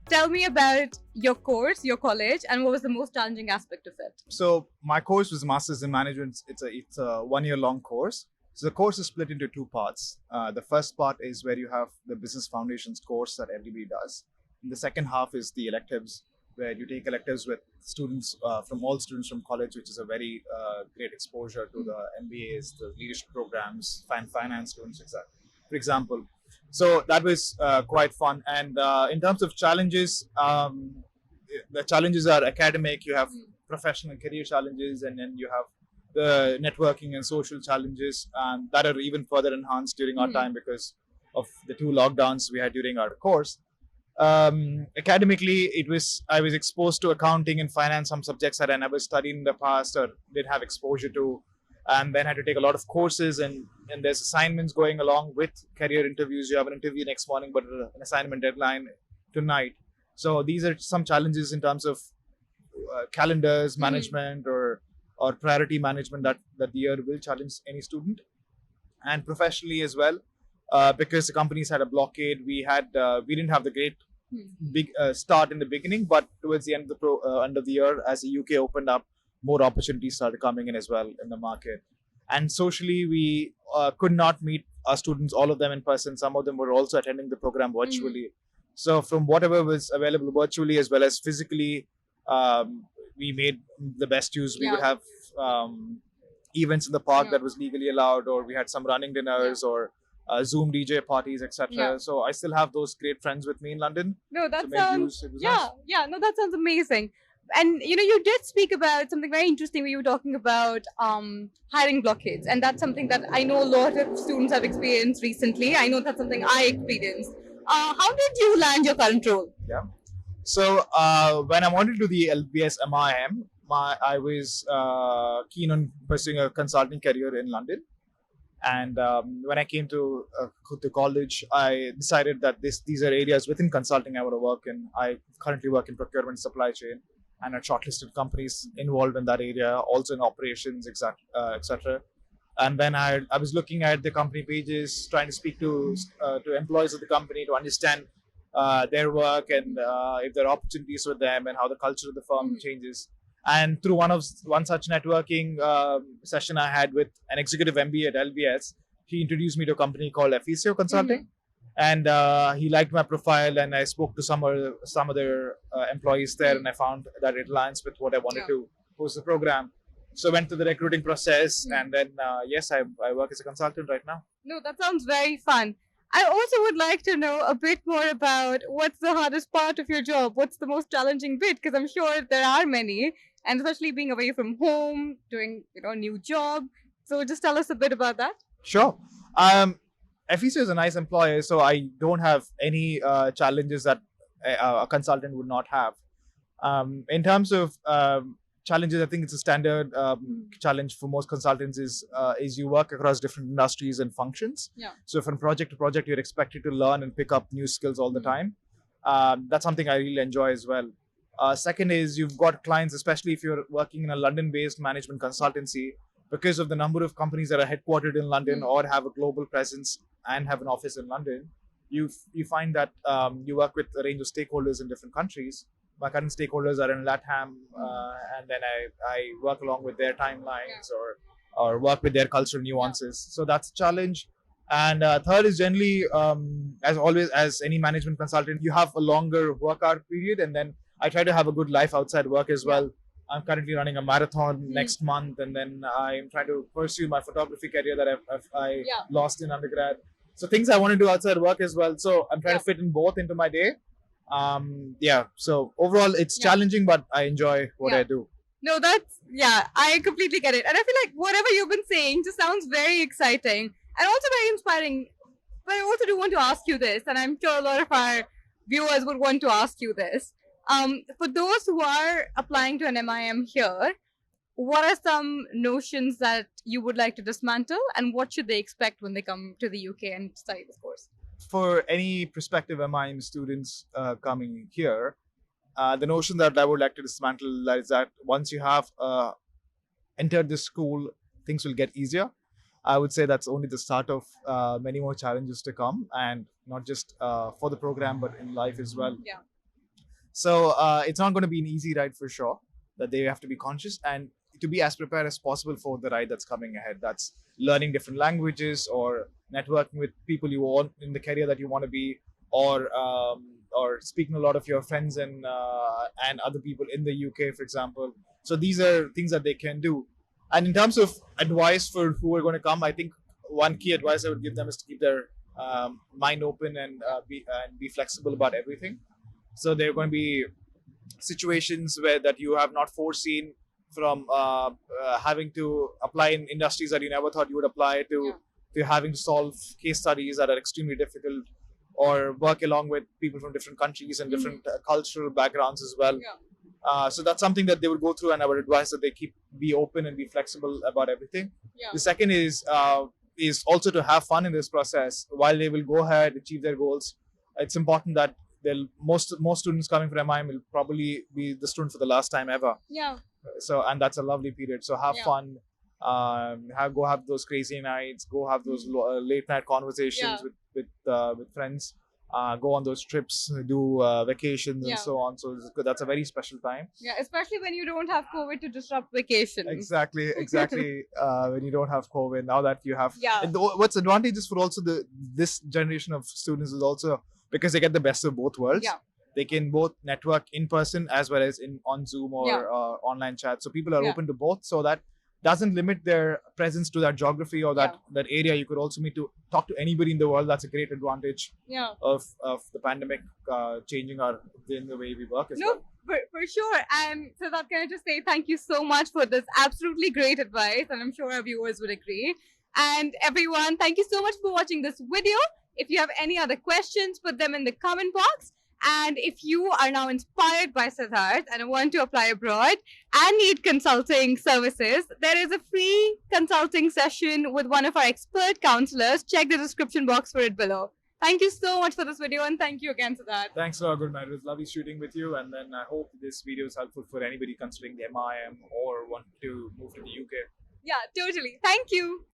Tell me about your course, your college, and what was the most challenging aspect of it? So my course was Masters in Management. It's a 1 year long course. So the course is split into two parts. The first part is where you have the Business Foundations course that everybody does. And the second half is the electives, where you take electives with students from all students from college, which is a very great exposure to the MBAs, the leadership programs, finance students, etc. For example. So that was quite fun. And in terms of challenges, the challenges are academic. You have professional career challenges, and then you have the networking and social challenges, and that are even further enhanced during our time because of the two lockdowns we had during our course. Academically, I was exposed to accounting and finance, some subjects that I never studied in the past or did have exposure to, and then had to take a lot of courses, and there's assignments going along with career interviews. You have an interview next morning, but an assignment deadline tonight. So these are some challenges in terms of calendars management or priority management that the year will challenge any student. And professionally as well, because the companies had a blockade, we didn't have the great big start in the beginning, but towards the end of the end of the year, as the UK opened up, more opportunities started coming in as well in the market. And socially, we could not meet our students, all of them in person. Some of them were also attending the program virtually. So from whatever was available virtually as well as physically, we made the best use. We would have events in the park that was legally allowed, or we had some running dinners or Zoom DJ parties, etc. So I still have those great friends with me in London. No, that So made sounds use. It was nice. no, that sounds amazing. And you did speak about something very interesting where you were talking about hiring blockades, and that's something that I know a lot of students have experienced recently. I know that's something I experienced. How did you land your current role? Yeah. So when I wanted to do the LBS MIM, I was keen on pursuing a consulting career in London. And when I came to college, I decided that these are areas within consulting I want to work in. I currently work in procurement, supply chain, and at shortlisted companies involved in that area, also in operations, etc. And then I was looking at the company pages, trying to speak to employees of the company to understand their work and if there are opportunities with them and how the culture of the firm changes. And through one such networking session I had with an executive MBA at LBS, he introduced me to a company called FECO Consulting, and he liked my profile. And I spoke to some other employees there, and I found that it aligns with what I wanted to post the program. So I went through the recruiting process, and then yes, I work as a consultant right now. No, that sounds very fun. I also would like to know a bit more about what's the hardest part of your job. What's the most challenging bit? Because I'm sure there are many, and especially being away from home, doing a new job. So just tell us a bit about that. Sure. FECO is a nice employer, so I don't have any challenges that a consultant would not have. In terms of challenges, I think it's a standard challenge for most consultants is you work across different industries and functions. Yeah. So from project to project, you're expected to learn and pick up new skills all the time. That's something I really enjoy as well. Second is you've got clients, especially if you're working in a London-based management consultancy, because of the number of companies that are headquartered in London or have a global presence and have an office in London. You find that you work with a range of stakeholders in different countries. My current stakeholders are in LATAM, and then I work along with their timelines or work with their cultural nuances. So that's a challenge. And third is generally, as always, as any management consultant, you have a longer work hour period, and then I try to have a good life outside work as well. I'm currently running a marathon next month, and then I'm trying to pursue my photography career that I lost in undergrad. So things I want to do outside work as well. So I'm trying to fit in both into my day. So overall it's challenging, but I enjoy what I do. No, I completely get it. And I feel like whatever you've been saying just sounds very exciting and also very inspiring. But I also do want to ask you this, and I'm sure a lot of our viewers would want to ask you this. For those who are applying to an MIM here, what are some notions that you would like to dismantle, and what should they expect when they come to the UK and study this course? For any prospective MIM students coming here, the notion that I would like to dismantle is that once you have entered this school, things will get easier. I would say that's only the start of many more challenges to come, and not just for the program, but in life as well. Yeah. So it's not going to be an easy ride for sure. That they have to be conscious and to be as prepared as possible for the ride that's coming ahead. That's learning different languages or networking with people you want in the career that you want to be, or speaking to a lot of your friends and other people in the UK, for example. So these are things that they can do. And in terms of advice for who are going to come, I think one key advice I would give them is to keep their mind open and be flexible about everything. So there are going to be situations where that you have not foreseen, from having to apply in industries that you never thought you would apply to having to solve case studies that are extremely difficult, or work along with people from different countries and different cultural backgrounds as well. So that's something that they would go through, and I would advise that they be open and be flexible about everything. The second is also to have fun in this process while they will go ahead achieve their goals. It's important that most students coming from MIM will probably be the student for the last time ever. So, and that's a lovely period. So have fun, go have those crazy nights, go have those late night conversations with friends, go on those trips, do vacations and so on. So that's a very special time. Especially when you don't have COVID to disrupt vacation. Exactly. When you don't have COVID, now that you have. Yeah. And what's advantages for also this generation of students is also because they get the best of both worlds. They can both network in person as well as on Zoom or online chat. So people are open to both. So that doesn't limit their presence to that geography or that area. You could also meet to talk to anybody in the world. That's a great advantage of the pandemic changing the way we work as well. For sure. And so that can I just say thank you so much for this absolutely great advice, and I'm sure our viewers would agree. And everyone, thank you so much for watching this video. If you have any other questions, put them in the comment box. And if you are now inspired by Siddharth and want to apply abroad and need consulting services, there is a free consulting session with one of our expert counselors. Check the description box for it below. Thank you so much for this video, and thank you again, Siddharth. Thanks a lot, Gurmehar. It was lovely shooting with you, and then I hope this video is helpful for anybody considering the MIM or want to move to the UK. Yeah, totally. Thank you.